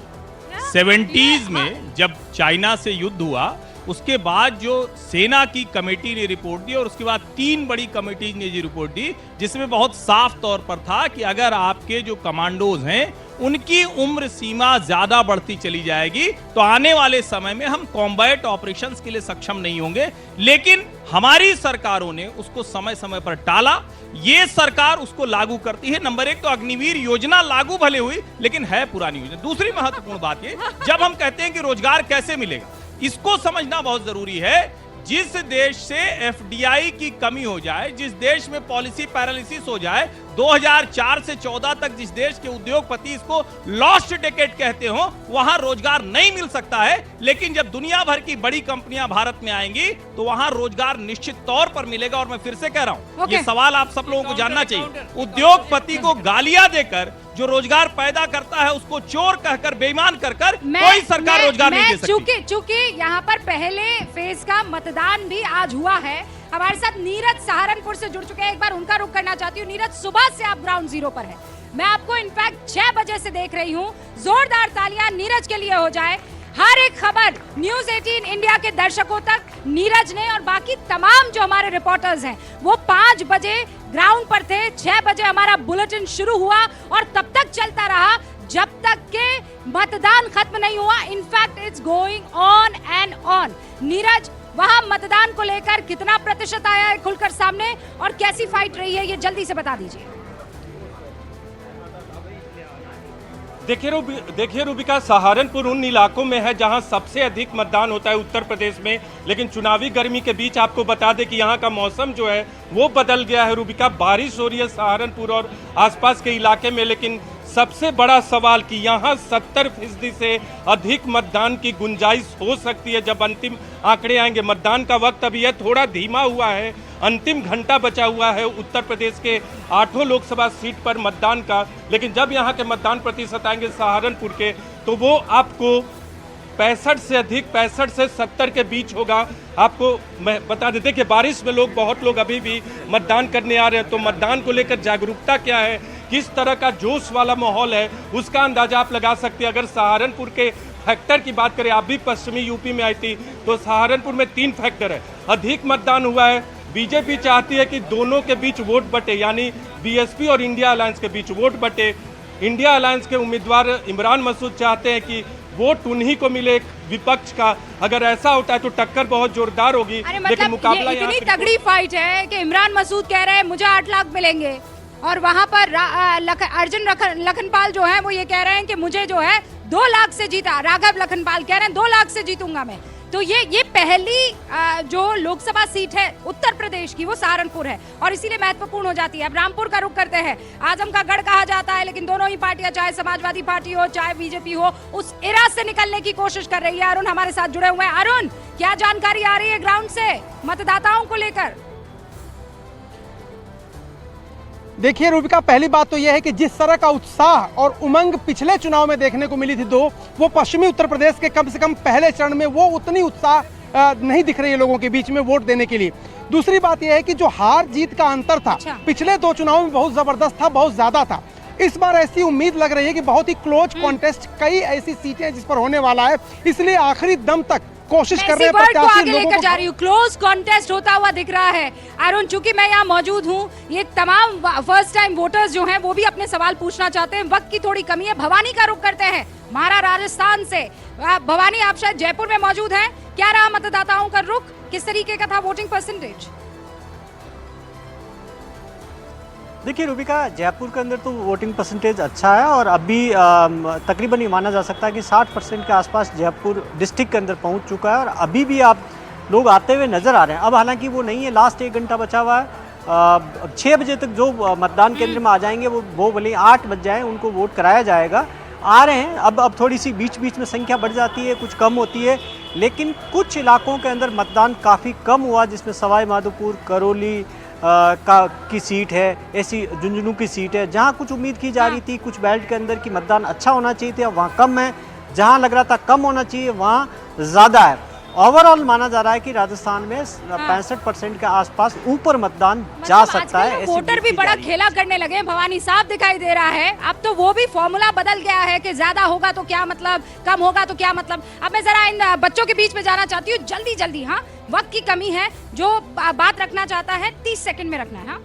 70s में जब चाइना से युद्ध हुआ, उसके बाद जो सेना की कमेटी ने रिपोर्ट दी और उसके बाद 3 बड़ी कमेटी ने जी रिपोर्ट दी, जिसमें बहुत साफ तौर पर था कि अगर आपके जो कमांडोज हैं उनकी उम्र सीमा ज्यादा बढ़ती चली जाएगी तो आने वाले समय में हम कॉम्बैट ऑपरेशंस के लिए सक्षम नहीं होंगे। लेकिन हमारी सरकारों ने उसको समय समय पर टाला। ये सरकार उसको लागू करती है। नंबर 1 तो अग्निवीर योजना लागू भले हुई, लेकिन है पुरानी योजना। दूसरी महत्वपूर्ण बात ये, जब हम कहते हैं कि रोजगार कैसे मिलेगा, इसको समझना बहुत जरूरी है। जिस देश से एफडीआई की कमी हो जाए, जिस देश में पॉलिसी पैरालिसिस हो जाए, 2004 से 14 तक जिस देश के उद्योगपति इसको लॉस्ट डेकेड कहते हो, वहां रोजगार नहीं मिल सकता है। लेकिन जब दुनिया भर की बड़ी कंपनियां भारत में आएंगी तो वहां रोजगार निश्चित तौर पर मिलेगा। और मैं फिर से कह रहा हूं, ये सवाल आप सब लोगों को जानना चाहिए। उद्योगपति को गालियां देकर जो रोजगार पैदा करता है उसको चोर कहकर, बेईमान कर कोई सरकार रोजगार नहीं दे सकती। चूंकि यहाँ पर पहले फेज का मतदान भी आज हुआ है, हमारे साथ नीरज सहारनपुर से जुड़ चुके हैं। एक बार उनका रुख करना चाहती हूँ। नीरज, सुबह से आप ग्राउंड जीरो पर हैं। मैं आपको इनफैक्ट 6 बजे से देख रही हूँ। जोरदार तालियां नीरज के लिए हो जाए। हर एक खबर न्यूज 18 इंडिया के दर्शकों तक नीरज ने और बाकी तमाम जो हमारे रिपोर्टर्स हैं वो 5 बजे ग्राउंड पर थे। 6 बजे हमारा बुलेटिन शुरू हुआ और तब तक चलता रहा जब तक के मतदान खत्म नहीं हुआ। In fact it's going on and on. Neeraj, वहां मतदान को लेकर कितना प्रतिशत आया है खुलकर सामने और कैसी फाइट रही है, ये जल्दी से बता दीजिए। देखिए रूबिका, सहारनपुर उन इलाकों में है जहां सबसे अधिक मतदान होता है उत्तर प्रदेश में। लेकिन चुनावी गर्मी के बीच आपको बता दें कि यहां का मौसम जो है वो बदल गया है। रूबिका, बारिश हो रही है सहारनपुर और आसपास के इलाके में, लेकिन सबसे बड़ा सवाल कि यहाँ 70% से अधिक मतदान की गुंजाइश हो सकती है जब अंतिम आंकड़े आएंगे। मतदान का वक्त अभी है थोड़ा धीमा हुआ है, अंतिम घंटा बचा हुआ है उत्तर प्रदेश के 8 लोकसभा सीट पर मतदान का। लेकिन जब यहाँ के मतदान प्रतिशत आएंगे सहारनपुर के, तो वो आपको 65 से अधिक, 65 से 70 के बीच होगा। आपको मैं बता देते कि बारिश में बहुत लोग अभी भी मतदान करने आ रहे हैं। तो मतदान को लेकर जागरूकता क्या है, किस तरह का जोश वाला माहौल है, उसका अंदाजा आप लगा सकते हैं। अगर सहारनपुर के फैक्टर की बात करें, आप भी पश्चिमी यूपी में आई थी, तो सहारनपुर में 3 फैक्टर है। अधिक मतदान हुआ है, बीजेपी चाहती है कि दोनों के बीच वोट बटे, यानी बीएसपी और इंडिया अलायंस के बीच वोट बटे। इंडिया अलायंस के उम्मीदवार इमरान मसूद चाहते हैं कि वोट उन्हीं को मिले विपक्ष का। अगर ऐसा होता है तो टक्कर बहुत जोरदार होगी। लेकिन मुकाबला ये इतनी तगड़ी फाइट है कि इमरान मसूद कह रहे हैं मुझे 8 लाख मिलेंगे, और वहाँ पर अर्जुन लखनपाल जो है वो ये कह रहे हैं कि मुझे जो है 2 लाख से जीता। राघव लखनपाल कह रहे हैं 2 लाख से जीतूंगा मैं। तो ये पहली जो लोकसभा सीट है उत्तर प्रदेश की वो सहारनपुर है, और इसीलिए महत्वपूर्ण हो जाती है। अब रामपुर का रुख करते हैं। आजम का गढ़ कहा जाता है, लेकिन दोनों ही पार्टियां, चाहे समाजवादी पार्टी हो चाहे बीजेपी हो, उस इरा से निकलने की कोशिश कर रही है। अरुण हमारे साथ जुड़े हुए हैं। अरुण, क्या जानकारी आ रही है ग्राउंड से मतदाताओं को लेकर? देखिए रूबिका, पहली बात तो यह है कि जिस तरह का उत्साह और उमंग पिछले चुनाव में देखने को मिली थी वो पश्चिमी उत्तर प्रदेश के कम से कम पहले चरण में वो उतनी उत्साह नहीं दिख रही है लोगों के बीच में वोट देने के लिए। दूसरी बात यह है कि जो हार जीत का अंतर था पिछले 2 चुनावों में बहुत जबरदस्त था, बहुत ज्यादा था। इस बार ऐसी उम्मीद लग रही है कि बहुत ही क्लोज कॉन्टेस्ट, कई ऐसी सीटें जिस पर होने वाला है, इसलिए आखिरी दम तक कोशिश कर रहे हैं प्रत्याशी लोगों को जा रही हूँ। क्लोज कॉन्टेस्ट होता हुआ दिख रहा है। अरुण, चूंकि मैं यहाँ मौजूद हूँ, ये तमाम फर्स्ट टाइम वोटर्स जो हैं वो भी अपने सवाल पूछना चाहते हैं। वक्त की थोड़ी कमी है, भवानी का रुख करते हैं महारा राजस्थान से। भवानी, आप शायद जयपुर में मौजूद हैं, क्या रहा मतदाताओं का रुख, किस तरीके का था वोटिंग परसेंटेज? देखिए रूबिका, जयपुर के अंदर तो वोटिंग परसेंटेज अच्छा है, और अभी तकरीबन ये माना जा सकता है कि 60% के आसपास जयपुर डिस्ट्रिक्ट के अंदर पहुंच चुका है, और अभी भी आप लोग आते हुए नज़र आ रहे हैं। अब हालांकि वो नहीं है, लास्ट 1 घंटा बचा हुआ है। 6 बजे तक जो मतदान केंद्र में आ जाएंगे वो भले 8 बज जाए, उनको वोट कराया जाएगा। आ रहे हैं, अब थोड़ी सी बीच बीच में संख्या बढ़ जाती है, कुछ कम होती है, लेकिन कुछ इलाकों के अंदर मतदान काफ़ी कम हुआ, जिसमें सवाई माधोपुर, करौली की सीट है, ऐसी झुंझुनू की सीट है, जहां कुछ उम्मीद की जा रही थी कुछ बेल्ट के अंदर की मतदान अच्छा होना चाहिए था, वहां कम है। जहां लग रहा था कम होना चाहिए वहां ज़्यादा है। ओवरऑल माना जा रहा है कि राजस्थान में 65% के आसपास ऊपर मतदान जा सकता है। वोटर भी बड़ा खेला करने लगे हैं भवानी, साफ दिखाई दे रहा है। अब तो वो भी फॉर्मूला बदल गया है कि ज्यादा होगा तो क्या मतलब, कम होगा तो क्या मतलब। अब मैं जरा इन बच्चों के बीच में जाना चाहती हूँ, जल्दी जल्दी। हाँ, वक्त की कमी है, जो बात रखना चाहता है 30 सेकंड में रखना है। हाँ,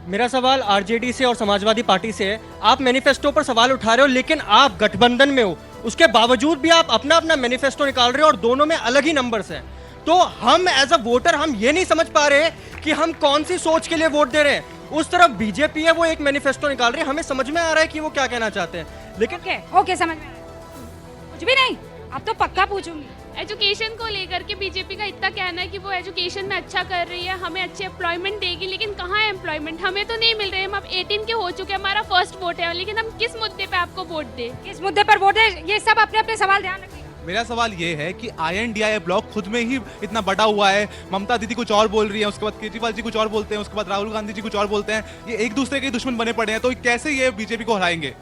मेरा सवाल आरजेडी से और समाजवादी पार्टी से है। आप मैनिफेस्टो पर सवाल उठा रहे हो, लेकिन आप गठबंधन में हो, उसके बावजूद भी आप अपना अपना मैनिफेस्टो निकाल रहे हो और दोनों में अलग ही नंबर्स हैं। तो हम एज अ वोटर हम ये नहीं समझ पा रहे कि हम कौन सी सोच के लिए वोट दे रहे हैं। उस तरफ बीजेपी है, वो एक मैनिफेस्टो निकाल रही है, हमें समझ में आ रहा है कि वो क्या कहना चाहते हैं, लेकिन ओके समझ में आ रहा है। कुछ भी नहीं, अब तो पक्का पूछूंगी। एजुकेशन को लेकर के बीजेपी का इतना कहना है कि वो एजुकेशन में अच्छा कर रही है, हमें अच्छे एम्प्लॉयमेंट देगी, लेकिन कहाँ है एम्प्लॉयमेंट? हमें तो नहीं मिल रहे। हम अब 18 के हो चुके हैं, हमारा फर्स्ट वोट है, लेकिन हम किस मुद्दे पे आपको वोट दे? किस मुद्दे पर वोट है, ये सब अपने अपने सवाल ध्यान रखिए। मेरा सवाल ये है कि INDIA ब्लॉक खुद में ही इतना बड़ा हुआ है, ममता दीदी कुछ और बोल रही है, उसके बाद केजरीवाल जी कुछ और बोलते हैं, उसके बाद राहुल गांधी जी कुछ और बोलते हैं, ये एक दूसरे के दुश्मन बने पड़े हैं, तो कैसे ये बीजेपी को हराएंगे?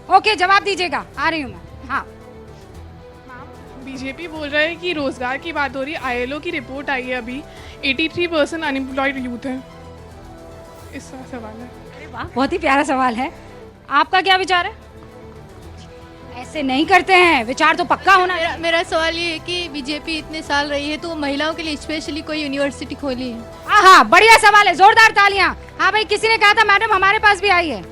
ओके, जवाब दीजिएगा, आ रही हूँ मैं। हाँ, बीजेपी बोल रहा है कि रोजगार की बात हो रही है। ILO की रिपोर्ट आई है अभी, 83% अनएम्प्लॉयड यूथ है। इस सवाल है। अरे वाह, बहुत ही प्यारा सवाल है। आपका क्या विचार है? ऐसे नहीं करते हैं, विचार तो पक्का होना। मेरा सवाल ये है कि बीजेपी इतने साल रही है, तो महिलाओं के लिए स्पेशली कोई यूनिवर्सिटी खोली है? हाँ, बढ़िया सवाल है, जोरदार तालियां। हाँ भाई, किसी ने कहा था मैडम हमारे पास भी आई है।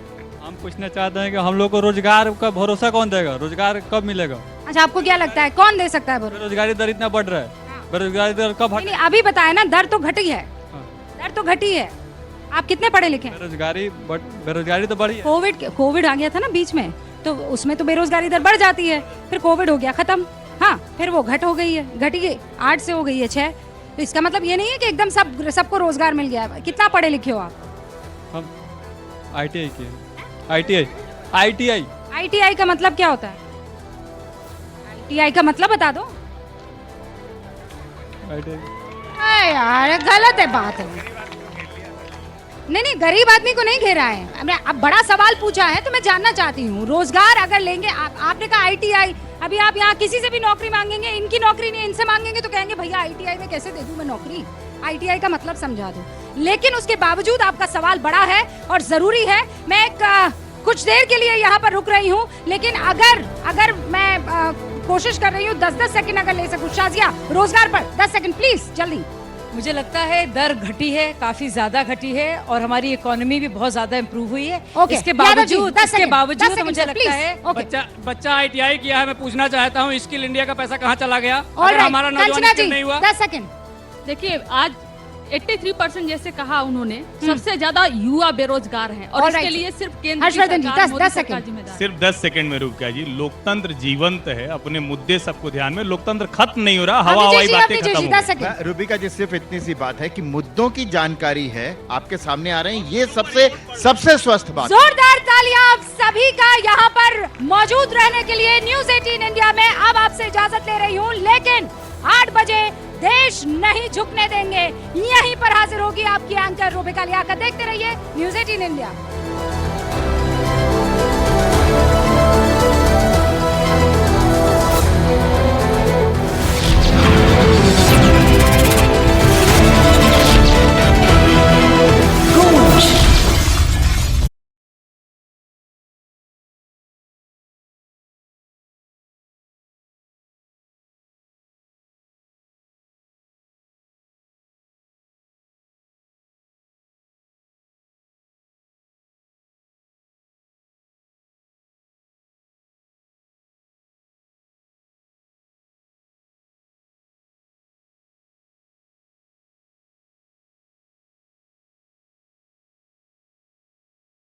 हम पूछना चाहते हैं कि हम लोग को रोजगार का भरोसा कौन देगा, रोजगार कब मिलेगा? अच्छा, आपको क्या लगता है कौन दे सकता है भरोसा? बेरोजगारी दर इतना बढ़ रहा है, बेरोजगारी दर कब? नहीं, अभी बताया ना, दर तो घटी है, दर तो घटी है। आप कितने पढ़े लिखे? बेरोजगारी तो बढ़ी है। कोविड आ गया था ना बीच में, तो उसमें तो बेरोजगारी दर बढ़ जाती है, फिर कोविड हो गया खत्म। हाँ, फिर वो घट हो गई है, घटी है 8 से हो गई है 6। तो इसका मतलब ये नहीं है कि एकदम सबको रोजगार मिल गया है। कितना पढ़े लिखे हो आप? हम ITI किए। ITI का मतलब क्या होता है? ITI का मतलब बता दो। यार गलत है बात है। नहीं, गरीब आदमी को नहीं घेरा है। हमने अब बड़ा सवाल पूछा है तो मैं जानना चाहती हूँ, रोजगार अगर लेंगे, आपने कहा ITI, अभी आप यहाँ किसी से भी नौकरी मांगेंगे, इनकी नौकरी नहीं इनसे मांगेंगे तो कहेंगे भैया ITI में कैसे दे दूँ मैं नौकरी, ITI का मतलब समझा दो। लेकिन उसके बावजूद आपका सवाल बड़ा है और जरूरी है। मैं कुछ देर के लिए यहाँ पर रुक रही हूँ, लेकिन अगर मैं कोशिश कर रही हूँ 10-10 सेकंड अगर ले सकूं। शाजिया, रोजगार पर 10 सेकंड प्लीज, जल्दी। मुझे लगता है दर घटी है, काफी ज्यादा घटी है और हमारी इकोनॉमी भी बहुत ज्यादा इम्प्रूव हुई है। इसके बावजूद मुझे लगता है बच्चा ITI किया है, मैं पूछना चाहता हूँ स्किल इंडिया का पैसा कहाँ चला गया? अगर हमारा नौजवान स्किल नहीं हुआ। 10 सेकंड। देखिए आज 83% जैसे कहा उन्होंने, सबसे ज्यादा युवा बेरोजगार हैं और इसके लिए सिर्फ केंद्र की सरकार, मोदी सरकार जिम्मेदार। सिर्फ 10 सेकंड में रुक गया जी। लोकतंत्र जीवंत है, अपने मुद्दे सबको ध्यान में, लोकतंत्र खत्म नहीं हो रहा, हवाई बातें खत्म हो गई। रूबिका जी, सिर्फ इतनी सी बात है कि मुद्दों की जानकारी है, आपके सामने आ रहे हैं, ये सबसे स्वस्थ बात। जोरदार तालियां आप सभी का यहाँ पर मौजूद रहने के लिए। न्यूज़ 18 इंडिया में अब आपसे इजाजत ले रही हूँ, लेकिन 8 बजे देश नहीं झुकने देंगे। यहीं पर हाजिर होगी आपकी एंकर रूबिका लियाकत। देखते रहिए न्यूज़ 18 इंडिया।